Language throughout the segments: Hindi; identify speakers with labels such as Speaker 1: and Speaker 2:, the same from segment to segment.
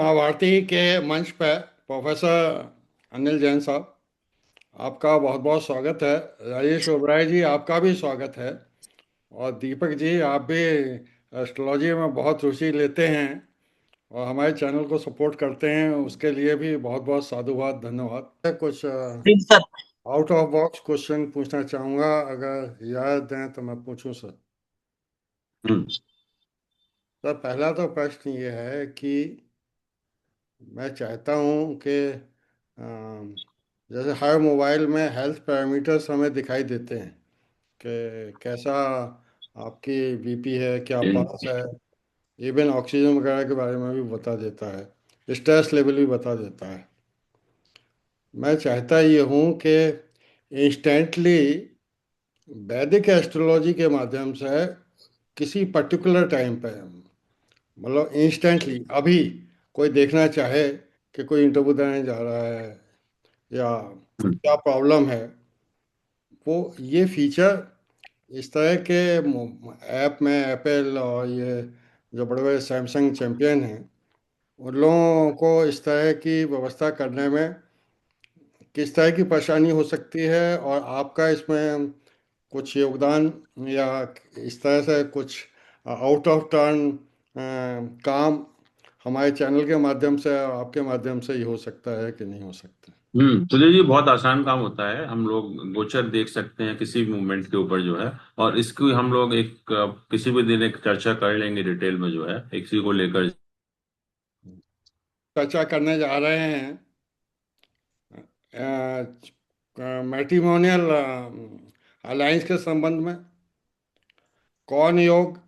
Speaker 1: महाभारती के मंच पर प्रोफेसर अनिल जैन साहब, आपका बहुत बहुत स्वागत है। राजेश ओबराय जी, आपका भी स्वागत है। और दीपक जी, आप भी एस्ट्रोलॉजी में बहुत रुचि लेते हैं और हमारे चैनल को सपोर्ट करते हैं, उसके लिए भी बहुत बहुत साधुवाद, धन्यवाद। मैं कुछ
Speaker 2: जी sir.
Speaker 1: Out of box question पूछना चाहूँगा, अगर याद दें तो मैं पूछूं सर।
Speaker 2: हम्म।
Speaker 1: सर, पहला तो प्रश्न ये है कि मैं चाहता हूँ कि जैसे हर मोबाइल में हेल्थ पैरामीटर्स हमें दिखाई देते हैं कि कैसा आपकी बीपी है, क्या पल्स है, इवन ऑक्सीजन वगैरह के बारे में भी बता देता है, स्ट्रेस लेवल भी बता देता है। मैं चाहता ये हूँ कि इंस्टेंटली वैदिक एस्ट्रोलॉजी के माध्यम से किसी पर्टिकुलर टाइम पे, मतलब इंस्टेंटली अभी कोई देखना चाहे कि कोई इंटरव्यू देने जा रहा है या क्या प्रॉब्लम है, वो ये फीचर इस तरह के ऐप में एप्पल और ये जो बड़े बड़े सैमसंग चैंपियन हैं, उन लोगों को इस तरह की व्यवस्था करने में किस तरह की परेशानी हो सकती है, और आपका इसमें कुछ योगदान या इस तरह से कुछ आउट ऑफ टर्न काम हमारे चैनल के माध्यम से और आपके माध्यम से ही हो सकता है कि नहीं हो सकता।
Speaker 2: तो ये बहुत आसान काम होता है। हम लोग गोचर देख सकते हैं किसी भी मूवमेंट के ऊपर जो है। और इसकी हम लोग किसी भी दिन एक चर्चा कर लेंगे डिटेल में जो है इसी को लेकर।
Speaker 1: चर्चा करने जा रहे हैं मैट्रिमोनियल अलायंस के संबंध में। कौन योग,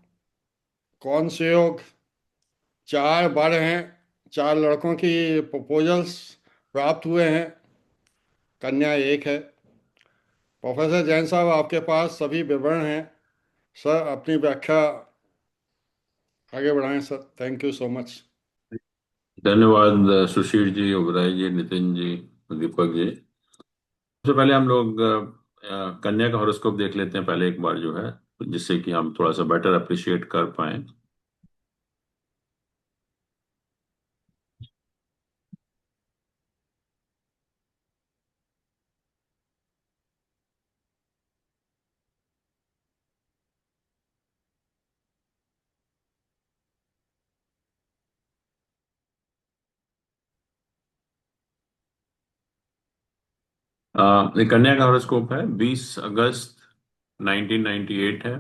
Speaker 1: कौन से योग, चार वर हैं, चार लड़कों की प्रपोजल्स प्राप्त हुए हैं, कन्या एक है। प्रोफेसर जैन साहब, आपके पास सभी विवरण हैं। सर, अपनी व्याख्या आगे बढ़ाएं sir. Thank you so much.
Speaker 2: धन्यवाद सुशील जी, ओबराय जी, नितिन जी, दीपक जी। सबसे पहले हम लोग कन्या का हॉरोस्कोप देख लेते हैं पहले एक बार जो है, जिससे कि हम थोड़ा सा बेटर अप्रिशिएट कर पाए। ये कन्या का हॉरोस्कोप है, 20 अगस्त 1998 है।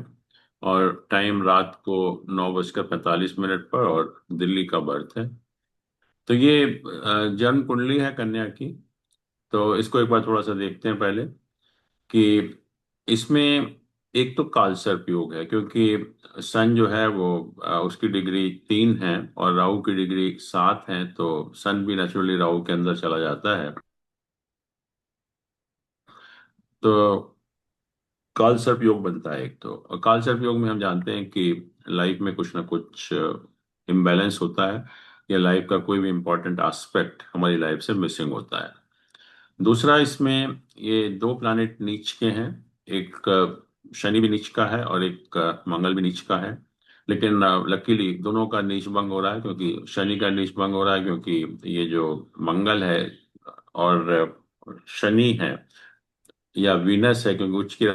Speaker 2: और टाइम रात को 9:45 पर, और दिल्ली का बर्थ है। तो ये जन्म कुंडली है कन्या की। तो इसको एक बार थोड़ा सा देखते हैं पहले कि इसमें एक तो कालसर्प योग है, क्योंकि सन जो है वो उसकी डिग्री 3 है और राहु की डिग्री 7 है। तो सन भी नेचुरली राहु के अंदर चला जाता है। तो काल सर्प योग बनता है एक तो। और काल सर्प योग में हम जानते हैं कि लाइफ में कुछ ना कुछ इम्बैलेंस होता है, या लाइफ का कोई भी इंपॉर्टेंट एस्पेक्ट हमारी लाइफ से मिसिंग होता है। दूसरा, इसमें ये दो प्लैनेट नीच के हैं। एक शनि भी नीच का है और एक मंगल भी नीच का है। लेकिन लकीली दोनों का नीच भंग हो रहा है, क्योंकि शनि का नीच भंग हो रहा है क्योंकि ये जो मंगल है और शनि है या वीनस है, क्योंकि उच्च की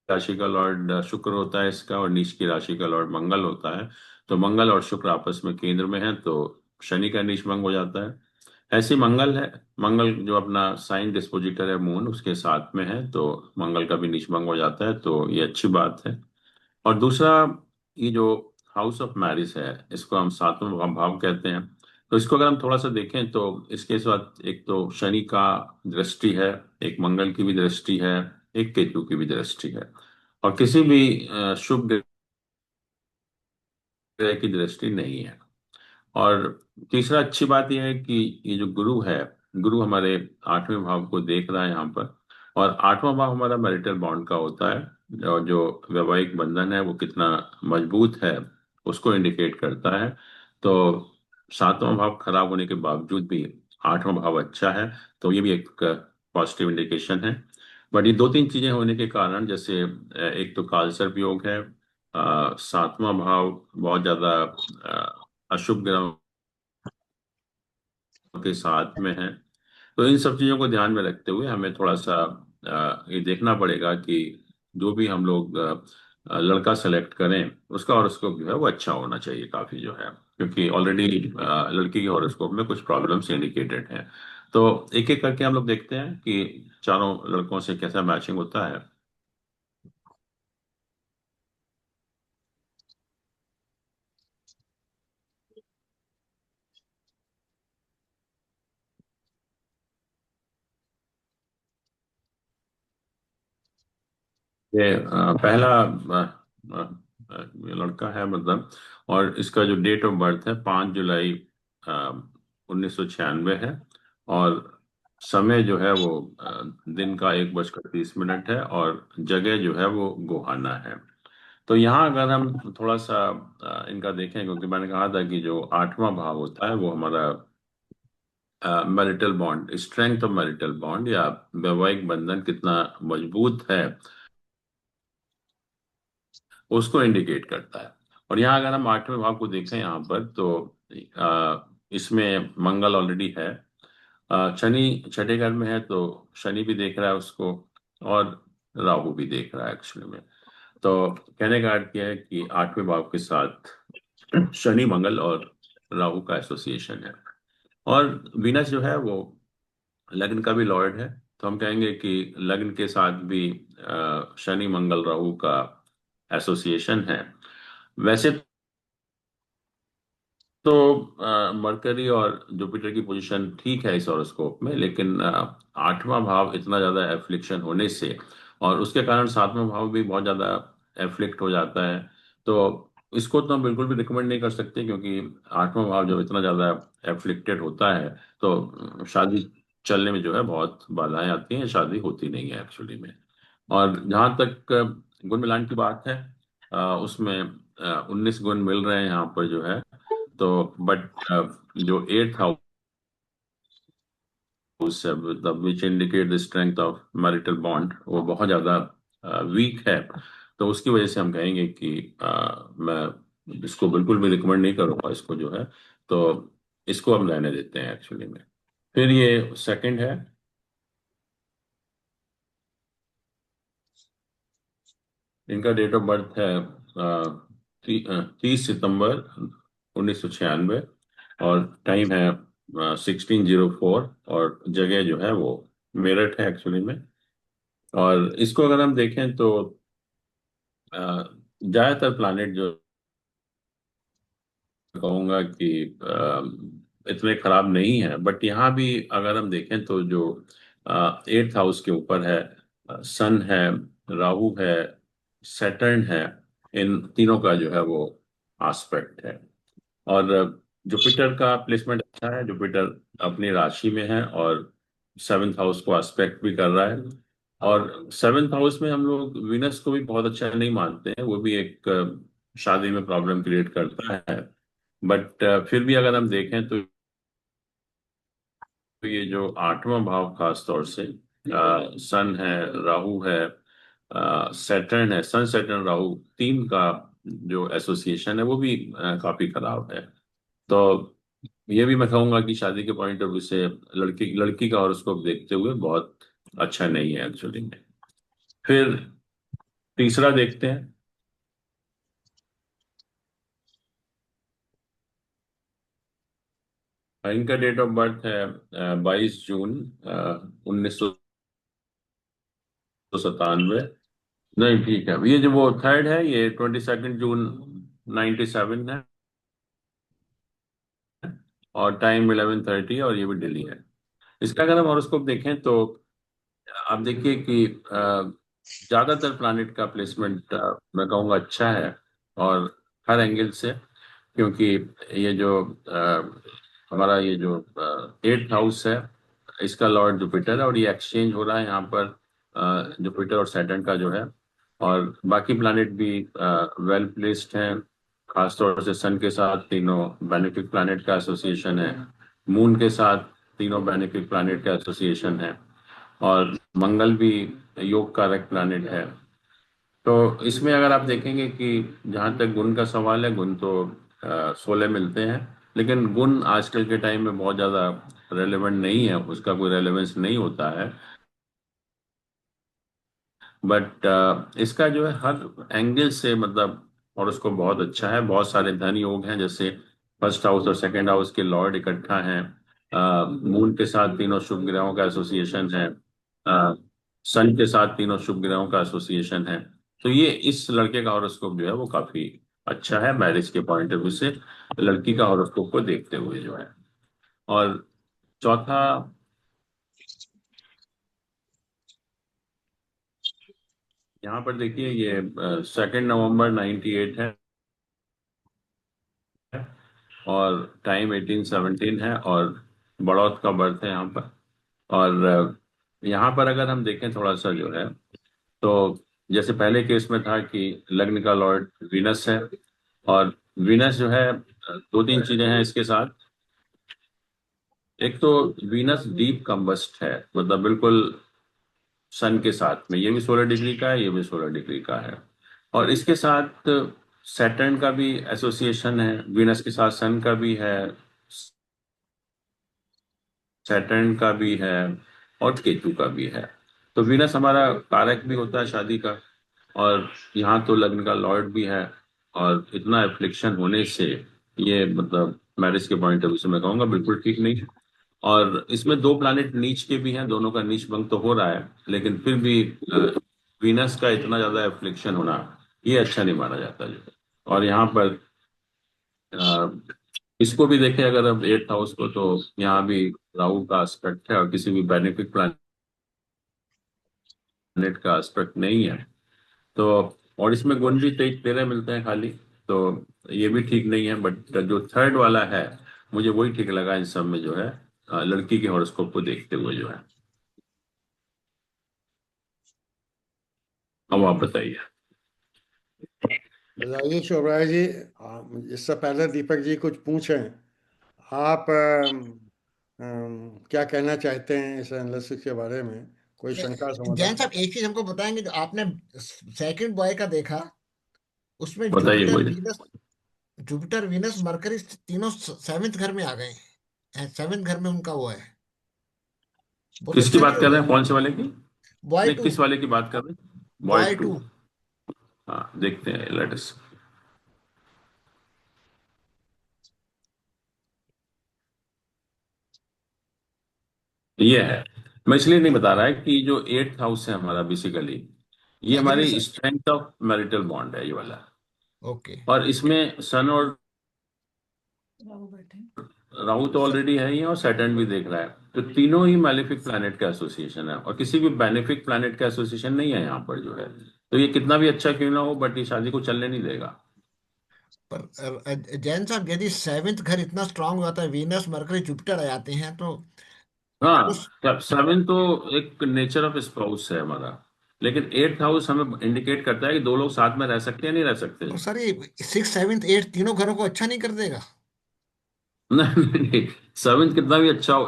Speaker 2: राशि का लॉर्ड शुक्र होता है इसका, और नीच की राशि का लॉर्ड मंगल होता है। तो मंगल और शुक्र आपस में केंद्र में है, तो शनि का नीच भंग हो जाता है। ऐसी मंगल है, मंगल जो अपना साइन डिस्पोजिटर है मून, उसके साथ में है, तो मंगल का भी नीच भंग हो जाता है। तो ये अच्छी बात है। और दूसरा, ये जो हाउस ऑफ मैरिज है, इसको हम सातवां भाव कहते हैं। तो इसको अगर हम थोड़ा सा देखें तो इसके साथ एक तो शनि का दृष्टि है, एक मंगल की भी दृष्टि है, एक केतु की भी दृष्टि है, और किसी भी शुभ ग्रह की दृष्टि नहीं है। और तीसरा अच्छी बात यह है कि ये जो गुरु है, गुरु हमारे 8वें भाव को देख रहा है यहाँ पर। और 8वां भाव हमारा मैरिटल बॉन्ड का होता है, और जो वैवाहिक बंधन है वो कितना मजबूत है उसको इंडिकेट करता है। तो 7वां भाव खराब होने के बावजूद भी 8वां भाव अच्छा है, तो ये भी एक पॉजिटिव इंडिकेशन है। बट ये दो तीन चीजें होने के कारण, जैसे एक तो कालसर्प योग है, 7वां भाव बहुत ज्यादा अशुभ ग्रहों के साथ में है। तो इन सब चीजों को ध्यान में रखते हुए हमें थोड़ा सा ये देखना पड़ेगा कि जो भी हम लोग लड़का सेलेक्ट करें उसका हॉरोस्कोप जो है वो अच्छा होना चाहिए काफी जो है, क्योंकि ऑलरेडी लड़की के हॉरोस्कोप में कुछ प्रॉब्लम्स इंडिकेटेड हैं। तो एक एक करके हम लोग देखते हैं कि चारों लड़कों से कैसा मैचिंग होता है। ये पहला ये लड़का है मतलब, और इसका जो डेट ऑफ बर्थ है 5 जुलाई 1996 है। और समय जो है वो दिन का 1:30 है, और जगह जो है वो गोहाना है। तो यहाँ अगर हम थोड़ा सा इनका देखें, क्योंकि मैंने कहा था कि जो 8वां भाव होता है वो हमारा marital bond, strength of marital bond, या वैवाहिक बंधन कितना मजबूत है उसको इंडिकेट करता है। और यहाँ अगर हम 8वें भाव को देखें यहाँ पर, तो इसमें मंगल ऑलरेडी है, शनि छठे घर में है, तो शनि भी देख रहा है उसको, और राहु भी देख रहा है एक्चुअली में। तो कहने का अर्थ यह है कि 8वें भाव के साथ शनि मंगल और राहु का एसोसिएशन है। और वीनस जो है वो लग्न का भी लॉर्ड है। तो हम कहेंगे कि लग्न के साथ भी शनि मंगल राहु का एसोसिएशन है। वैसे तो मरकरी और जुपिटर की पोजीशन ठीक है इस हॉरोस्कोप में, लेकिन 8वां भाव इतना ज्यादा एफ्लिक्शन होने से, और उसके कारण 7वां भाव भी बहुत ज्यादा एफ्लिक्ट हो जाता है। तो इसको तो हम बिल्कुल भी रिकमेंड नहीं कर सकते, क्योंकि 8वां भाव जब इतना ज्यादा एफ्लिक्टेड होता है तो शादी चलने में जो है बहुत बाधाएं आती हैं, शादी होती नहीं है एक्चुअली में। और जहाँ तक गुण मिलान की बात है, उसमें 19 गुण मिल रहे हैं यहाँ पर जो है। तो बट जो 8th हाउस है, मतलब which indicate the strength of marital bond, वो बहुत ज्यादा वीक है। तो उसकी वजह से हम कहेंगे कि मैं इसको बिल्कुल भी रिकमेंड नहीं करूंगा इसको जो है। तो इसको हम रहने देते हैं एक्चुअली में। फिर ये सेकंड है। इनका डेट ऑफ बर्थ है 30 सितंबर 1996, और टाइम है 16:04, और जगह जो है वो मेरठ है एक्चुअली में। और इसको अगर हम देखें तो अ, ज्यादातर प्लानिट जो कहूंगा कि इतने खराब नहीं है, बट यहाँ भी अगर हम देखें तो जो 8th हाउस के ऊपर है, सन है, राहु है, सैटर्न है, इन तीनों का जो है वो आस्पेक्ट है। और जुपिटर का प्लेसमेंट अच्छा है, जुपिटर अपनी राशि में है, और 7th हाउस को एस्पेक्ट भी कर रहा है। और 7th हाउस में हम लोग वीनस को भी बहुत अच्छा नहीं मानते हैं, वो भी एक शादी में प्रॉब्लम क्रिएट करता है। बट फिर भी अगर हम देखें तो ये जो 8वां भाव खास तौर से सन है, राहु है, सैटर्न है, सन सैटर्न राहु तीन का जो एसोसिएशन है वो भी काफी खराब है। तो ये भी मैं कहूंगा कि शादी के पॉइंट ऑफ व्यू से लड़की लड़की का हॉरोस्कोप देखते हुए बहुत अच्छा नहीं है एक्चुअली में। फिर तीसरा देखते हैं। इनका डेट ऑफ बर्थ है 22 जून 1997। नहीं ठीक है, ये जो वो थर्ड है ये 22 जून 1997 है, और टाइम 11:30, और ये भी दिल्ली है। इसका अगर हम हॉरोस्कोप देखें तो आप देखिए कि ज्यादातर प्लैनेट का प्लेसमेंट मैं कहूँगा अच्छा है, और हर एंगल से, क्योंकि ये जो हमारा ये जो 8th हाउस है इसका लॉर्ड जुपिटर है, और ये एक्सचेंज हो रहा है यहाँ पर जुपिटर और सैटर्न का जो है। और बाकी प्लैनेट भी वेल प्लेस्ड हैं, खासतौर से सन के साथ तीनों बेनिफिक प्लैनेट का एसोसिएशन है, मून के साथ तीनों बेनिफिक प्लैनेट का एसोसिएशन है, और मंगल भी योग कारक प्लैनेट है। तो इसमें अगर आप देखेंगे कि जहाँ तक गुण का सवाल है, गुण तो 16 मिलते हैं। लेकिन गुण आजकल के टाइम में बहुत ज़्यादा रेलेवेंट नहीं है, उसका कोई रेलेवेंस नहीं होता है। बट इसका जो है हर एंगल से मतलब, और उसको बहुत अच्छा है। बहुत सारे धन योग हैं, जैसे फर्स्ट हाउस और सेकंड हाउस के लॉर्ड इकट्ठा हैं। मून के साथ तीनों शुभ ग्रहों का एसोसिएशन है। सन के साथ तीनों शुभ ग्रहों का एसोसिएशन है। तो ये इस लड़के का हॉरोस्कोप जो है वो काफी अच्छा है मैरिज के पॉइंट ऑफ व्यू से, लड़की का हॉरोस्कोप को देखते हुए जो है। और चौथा, यहाँ पर देखिए ये 2 नवंबर 98 है, और टाइम 1817 है, और बड़ौत का बर्थ है यहाँ पर। और यहाँ पर अगर हम देखें थोड़ा सा जो है, तो जैसे पहले केस में था कि लग्न का लॉर्ड वीनस है, और वीनस जो है, दो तीन चीजें हैं इसके साथ। एक तो वीनस डीप कंबस्ट है, मतलब बिल्कुल सन के साथ में, ये भी 16 डिग्री का है, ये भी 16 डिग्री का है। और इसके साथ सैटर्न का भी एसोसिएशन है, वीनस के साथ सन का भी है, सैटर्न का भी है, और केतु का भी है। तो वीनस हमारा कारक भी होता है शादी का, और यहाँ तो लग्न का लॉर्ड भी है। और इतना एफ्लिक्शन होने से ये मतलब मैरिज के पॉइंट ऑफ व्यू से मैं कहूंगा बिल्कुल ठीक नहीं है। और इसमें दो प्लैनेट नीच के भी हैं, दोनों का नीच भंग तो हो रहा है, लेकिन फिर भी वीनस का इतना ज्यादा एफ्लिक्शन होना ये अच्छा नहीं माना जाता जो। और यहाँ पर अ, इसको भी देखें अगर अब 8th हाउस को, तो यहाँ भी राहु का एस्पेक्ट है, और किसी भी बेनिफिक प्लैनेट का एस्पेक्ट नहीं है। तो और इसमें गुण भी 13 मिलते हैं खाली। तो ये भी ठीक नहीं है। बट जो थर्ड वाला है, मुझे वही ठीक लगा इन सब में जो है, लड़की के हॉरोस्कोप को देखते हुए जो है। अब आप बताइए।
Speaker 1: बताइए शोभराज जी, इससे पहले दीपक जी कुछ पूछें, आप क्या कहना चाहते हैं इस एनालिसिस के बारे में? कोई शंका
Speaker 3: जैन
Speaker 1: समाधान?
Speaker 3: साहब एक चीज हमको बताएंगे, जो आपने सेकंड बॉय का देखा, उसमें
Speaker 2: बताइए
Speaker 3: जुपिटर
Speaker 2: कोई।
Speaker 3: वीनस, जुपिटर वीनस मरकरी तीनों सेवेंथ घर में आ गए हैं, सेवेंथ घर में उनका वो है। बहुत
Speaker 2: किसकी
Speaker 3: अच्छा नहीं
Speaker 2: बात
Speaker 3: हो
Speaker 2: कर रहे
Speaker 3: गया?
Speaker 2: हैं, कौन से वाले की?
Speaker 3: बॉय
Speaker 2: नहीं,
Speaker 3: टू।
Speaker 2: किस वाले की बात कर रहे हैं? Bye
Speaker 3: bye
Speaker 2: too.
Speaker 3: टू।
Speaker 2: हाँ, देखते हैं, लेट्स। ये है। मैं इसलिए नहीं बता रहा है कि जो 8th हाउस है हमारा बेसिकली, ये
Speaker 3: नेगेटिव
Speaker 2: हमारी
Speaker 3: side.
Speaker 2: Strength of marital bond है ये वाला।
Speaker 3: ओके।
Speaker 2: और इसमें सन और राहु तो ऑलरेडी है ही है, और सैटर्न भी देख रहा है। तो तीनों ही मैलेफिक प्लैनेट का एसोसिएशन है, और किसी भी बेनिफिक प्लैनेट का एसोसिएशन नहीं है यहाँ पर जो है। तो ये कितना भी अच्छा क्यों ना हो, बट ये शादी को चलने नहीं देगा।
Speaker 3: पर जैन साहब, यदि सेवेंथ घर इतना स्ट्रांग हो जाता है, वीनस मरकरी जुपिटर आ जाते हैं, तो उस,
Speaker 2: हाँ, 7 तो एक नेचर ऑफ स्पाउस है हमारा। लेकिन 8th हाउस हमें इंडिकेट करता है कि दो लोग साथ में रह सकते हैं, नहीं रह सकते।
Speaker 3: और सर ये सिक्स सेवेंथ एट तीनों घरों को अच्छा नहीं कर देगा?
Speaker 2: नहीं नहीं नहीं, 7 कितना भी अच्छा हो,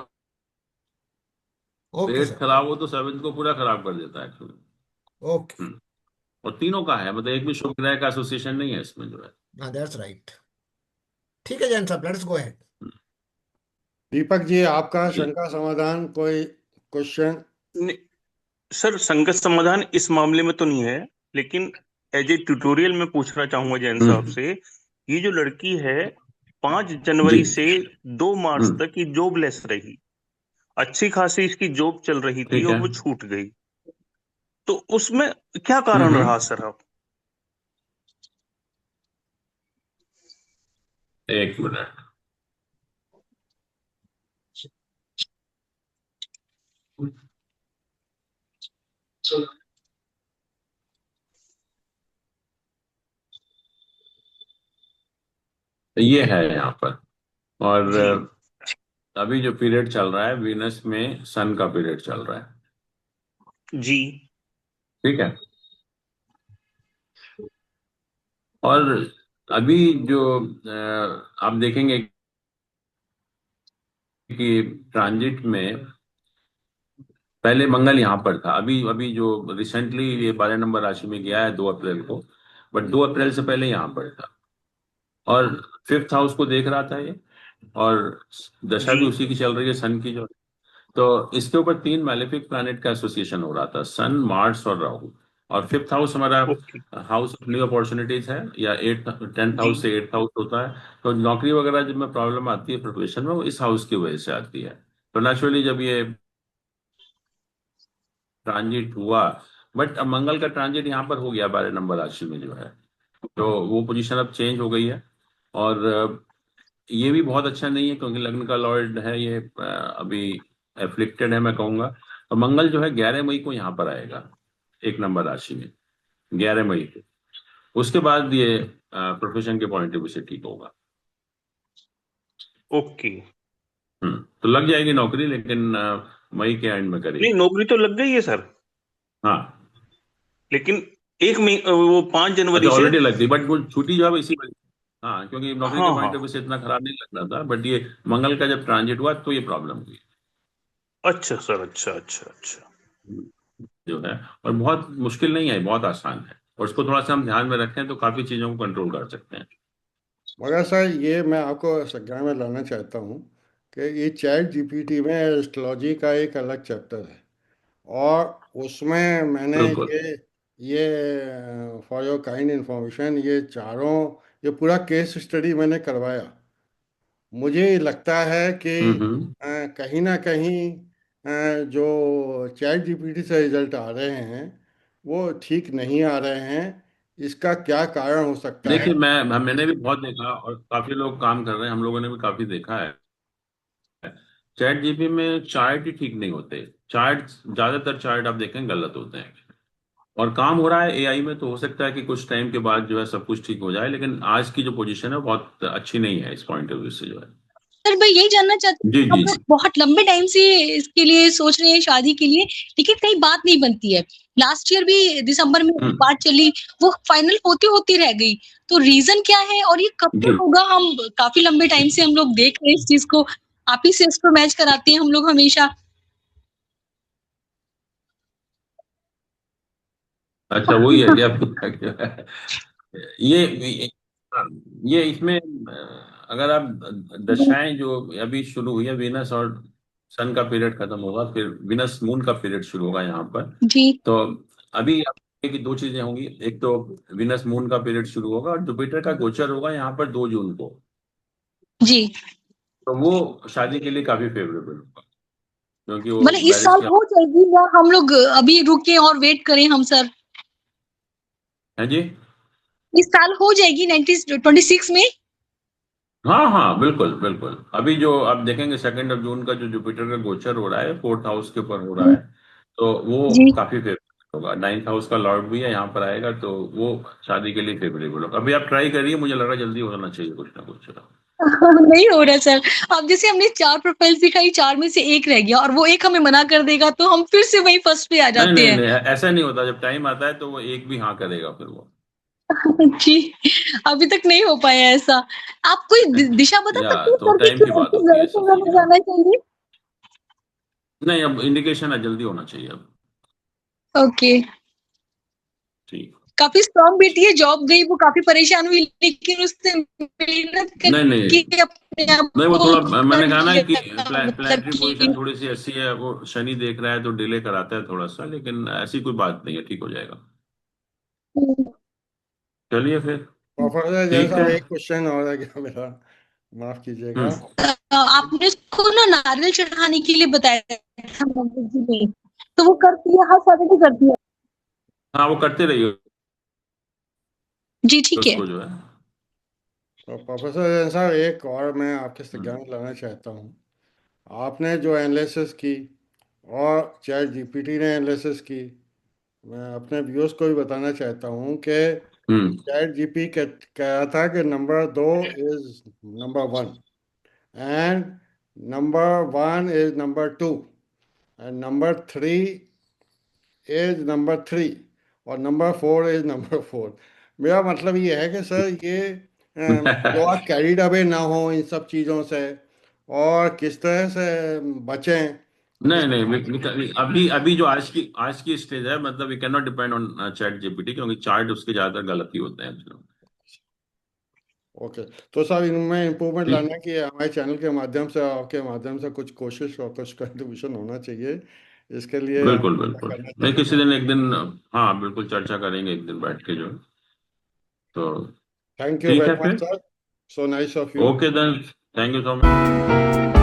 Speaker 3: ओके
Speaker 2: 8
Speaker 3: सर।
Speaker 2: खराब हो तो 7 को पूरा खराब कर देता है एक्चुअली।
Speaker 3: ओके।
Speaker 2: और तीनों का है, मतलब एक भी शुभ ग्रह का एसोसिएशन नहीं है इसमें जो है।
Speaker 3: हाँ, दैट्स राइट। ठीक है जैन साहब, let's go ahead.
Speaker 1: Deepak ji, आपका
Speaker 2: ये
Speaker 1: शंका समाधान, कोई क्वेश्चन?
Speaker 4: नहीं, सर संगत समाधान इस मामले में तो नहीं है, लेकिन एज ए ट्यूटोरियल में पूछना चाहूंगा जैन साहब
Speaker 2: हम्म,
Speaker 4: से। ये जो लड़की है, 5
Speaker 2: जी।
Speaker 4: जनवरी से 2 मार्च
Speaker 2: हम्म,
Speaker 4: तक ये जॉबलेस रही। अच्छी खासी इसकी जॉब चल रही थी
Speaker 2: ठीक
Speaker 4: और
Speaker 2: है।
Speaker 4: वो छूट गई। तो उसमें क्या कारण रहा
Speaker 2: हम्म।
Speaker 4: सर आप?
Speaker 2: एक मिनट। ये है यहाँ पर। और
Speaker 4: जी।
Speaker 2: अभी जो पीरियड चल रहा है, वीनस में सन का पीरियड चल रहा है।
Speaker 4: जी।
Speaker 2: ठीक है। और अभी जो आप देखेंगे कि ट्रांजिट में पहले मंगल यहाँ पर था, अभी अभी जो रिसेंटली ये 12 नंबर राशि में गया है 2 अप्रैल को, बट 2 अप्रैल से पहले यहाँ पर था। और 5th हाउस को देख रहा था ये, और दशा
Speaker 4: जी।
Speaker 2: भी उसी की चल रही है, सन की जो। तो इसके ऊपर 3 मैलेफिक प्लैनेट का एसोसिएशन हो रहा था, सन, मार्स और राहु। और 5th हाउस हमारा
Speaker 4: okay.
Speaker 2: House of new opportunities है, या 10th
Speaker 4: जी।
Speaker 2: हाउस से 8th हाउस होता है। तो नौकरी वगैरह जब में प्रॉब्लम आती है प्रिपरेशन में, वो इस हाउस की वजह से आती है। तो नेचुरली जब ये ट्रांजिट हुआ, बट अब मंगल का ट्रांजिट यहाँ पर हो गया 12 नंबर राशि में जो है, तो वो पोजीशन अब चेंज हो गई है। और ये भी बहुत अच्छा नहीं है, क्योंकि लग्न का लॉर्ड है ये, अभी एफ्लिक्टेड है मैं कहूंगा। तो मंगल जो है 11 मई को यहाँ पर आएगा 1 नंबर राशि में, 11 मई को। उसके बाद ये प्रोफेशन के पॉइंट ऑफ व्यू से ठीक होगा।
Speaker 4: ओके।
Speaker 2: तो लग जाएगी नौकरी, लेकिन मई के एंड में
Speaker 4: नहीं,
Speaker 2: करीब।
Speaker 4: नौकरी तो लग गई है सर,
Speaker 2: हाँ।
Speaker 4: लेकिन एक मई वो 5 जनवरी
Speaker 2: अच्छा,
Speaker 4: से।
Speaker 2: ऑलरेडी लग गई, बट वो छुट्टी जो है इसी वजह। हाँ, क्योंकि नौकरी के
Speaker 4: हाँ हाँ।
Speaker 2: पॉइंट ऑफ व्यू से इतना खराब नहीं लग रहा था, बट ये मंगल का जब ट्रांजिट हुआ तो ये प्रॉब्लम हुई
Speaker 4: अच्छा सर, अच्छा अच्छा अच्छा।
Speaker 2: जो है। और बहुत मुश्किल नहीं है, बहुत आसान है, और उसको थोड़ा सा हम ध्यान में रखें तो काफी चीजों को कंट्रोल कर सकते हैं।
Speaker 1: मगर सर ये मैं आपको संज्ञान में लाना चाहता हूँ कि ये चैट जीपीटी में एस्ट्रोलॉजी का एक अलग चैप्टर है, और उसमें मैंने
Speaker 2: बिल्कुल।
Speaker 1: ये फॉर योर काइंड इंफॉर्मेशन, ये चारों, ये पूरा केस स्टडी मैंने करवाया। मुझे लगता है कि
Speaker 2: हम्म।
Speaker 1: कहीं ना कहीं जो चैट जीपीटी से रिजल्ट आ रहे हैं वो ठीक नहीं आ रहे हैं। इसका क्या कारण हो सकता है?
Speaker 2: देखिए, मैंने भी बहुत देखा, और काफी लोग काम कर रहे हैं, हम लोगों ने भी काफी देखा है। चैट जीपी में चार्ट ही ठीक नहीं होते। चार्ट, ज्यादातर चार्ट आप देखें गलत होते हैं। और काम हो रहा है एआई में, तो हो सकता है कि कुछ टाइम के बाद जो है सब कुछ ठीक हो जाए, लेकिन आज की जो पोजीशन है वो बहुत अच्छी नहीं है इस पॉइंट ऑफ व्यू से जो है।
Speaker 5: सर मैं यही जानना चाहती
Speaker 2: जी
Speaker 5: हूँ, हम
Speaker 2: जी
Speaker 5: लोग
Speaker 2: जी।
Speaker 5: बहुत लंबे टाइम से इसके लिए सोच रहे हैं शादी के लिए, लेकिन कहीं बात नहीं बनती है। लास्ट ईयर भी दिसंबर में
Speaker 2: हम्म।
Speaker 5: बात चली, वो फाइनल होती होती रह गई। तो रीजन क्या है और ये कब
Speaker 2: जी।
Speaker 5: तक होगा? हम काफी लंबे टाइम से हम लोग देख रहे हैं इस चीज को, आप ही से इसको मैच कराते हैं हम लोग हमेशा।
Speaker 2: अच्छा, वही है क्या? ये ये इसमें अगर आप दशाएं जो अभी शुरू हुई है, विनस और सन का पीरियड खत्म होगा, फिर विनस मून का पीरियड शुरू होगा यहाँ पर।
Speaker 5: जी
Speaker 2: तो अभी आप देखिए कि 2 चीजें होंगी, एक तो विनस मून का पीरियड शुरू होगा, और जुपिटर का गोचर होगा यहाँ पर 2 जून को।
Speaker 5: जी।
Speaker 2: तो वो शादी के लिए काफी फेवरेबल होगा, क्योंकि वो
Speaker 5: मतलब इस
Speaker 2: मैरिज
Speaker 5: साल
Speaker 2: के।
Speaker 5: हो जाएगी या हम लोग अभी रुके और वेट करें हम सर?
Speaker 2: है जी।
Speaker 5: इस साल हो जाएगी 1926 में?
Speaker 2: हाँ हाँ, बिल्कुल बिल्कुल। अभी जो आप देखेंगे 2 जून का जो जुपिटर का गोचर हो रहा है 4th हाउस के ऊपर हो रहा है, तो वो
Speaker 5: जी।
Speaker 2: काफी फेवरेबल होगा। 9th हाउस का लॉर्ड भी है यहाँ पर आएगा, तो वो शादी के लिए फेवरेबल होगा। अभी आप ट्राई करिए, मुझे लग रहा है जल्दी होना चाहिए कुछ ना कुछ।
Speaker 5: नहीं हो रहा सर। अब जैसे हमने 4 प्रोफाइल दिखाई, 4 में से एक रह गया और वो एक हमें मना कर देगा तो हम फिर से वही फर्स्ट पे आ
Speaker 2: नहीं
Speaker 5: जाते
Speaker 2: नहीं
Speaker 5: हैं।
Speaker 2: नहीं, ऐसा नहीं होता। जब टाइम आता है तो वो एक भी हाँ करेगा फिर वो।
Speaker 5: जी। अभी तक नहीं हो पाया ऐसा। आप कोई दिशा बता
Speaker 2: या
Speaker 5: सकते हैं
Speaker 2: तो
Speaker 5: सर कि
Speaker 2: टाइम की
Speaker 5: क्यों
Speaker 2: बात
Speaker 5: ऐसी
Speaker 2: होती है,
Speaker 5: जरूरत
Speaker 2: सब
Speaker 5: है, हमें
Speaker 2: चीजें।
Speaker 5: जाना चाहिए?
Speaker 2: नहीं, अब इंडिकेशन है, जल्दी होना चाहिए अब।
Speaker 5: ओके।
Speaker 2: ठीक।
Speaker 5: काफी स्ट्रांग बेटी है, जॉब गई, वो काफी परेशान हुई लेकिन उसने मेहनत
Speaker 2: नहीं नहीं
Speaker 5: करके अपने आप
Speaker 2: नहीं, वो
Speaker 5: को
Speaker 2: थोड़ा मैंने
Speaker 5: कर
Speaker 2: कहा ना कि
Speaker 5: लिया, मतलब
Speaker 2: प्लानिटरी
Speaker 5: कि
Speaker 2: पोजीशन थोड़ी सी ऐसी है, वो शनि देख रहा है तो डिले कराता है थोड़ा सा, लेकिन ऐसी कोई बात नहीं है, ठीक हो जाएगा। चलिए फिर।
Speaker 1: प्रोफेसर जैन
Speaker 2: ठीक
Speaker 1: साहब,
Speaker 2: है।
Speaker 1: एक क्वेश्चन और है क्या मेरा? माफ कीजिएगा।
Speaker 2: हम्म।
Speaker 5: आपने उसको ना नारियल चढ़ाने के लिए बताया था मंदिर जी में, तो वो करती है, हर सैटरडे करती है?
Speaker 2: हाँ, वो करते रहिए
Speaker 5: जी ठीक है।
Speaker 2: उसको जो है।
Speaker 1: तो प्रोफेसर जैन साहब, एक और मैं आपके से
Speaker 2: हम्म।
Speaker 1: ज्ञान लाना चाहता हूँ। आपने जो एनालिसिस की और चैट जीपीटी ने एनालिसिस की, मैं अपने व्यूअर्स को भी बताना चाहता हूँ कि
Speaker 2: हम्म।
Speaker 1: चैट जीपी कहा था कि number 2 is number 1, and number 1 is number 2, and number 3 is number 3, और नंबर 4 इज नंबर 4। मेरा मतलब ये है कि सर ये जो आप कैरिड अवे ना हो इन सब चीज़ों से, और किस तरह से बचें इस।
Speaker 2: नहीं नहीं, अभी अभी जो आज की स्टेज है, मतलब we can not depend on ChatGPT, क्योंकि चार्ट उसके ज्यादातर गलत ही होते हैं।
Speaker 1: ओके, तो सर इनमें इम्प्रूवमेंट
Speaker 2: ठीक।
Speaker 1: लाने की हमारे चैनल के माध्यम से, आपके माध्यम से कुछ कोशिश और कुछ कंट्रीब्यूशन होना चाहिए। इसके लिए हम
Speaker 2: बिल्कुल
Speaker 1: क्या
Speaker 2: बिल्कुल,
Speaker 1: करना
Speaker 2: नहीं
Speaker 1: चाहिए?
Speaker 2: किसी दिन एक दिन, हाँ बिल्कुल चर्चा करेंगे एक दिन बैठ के जो, तो
Speaker 1: थैंक यू
Speaker 2: ठीक
Speaker 1: वेरी
Speaker 2: है
Speaker 1: मच
Speaker 2: फिर।
Speaker 1: Sir, so nice of you.
Speaker 2: Okay then, thank you so much.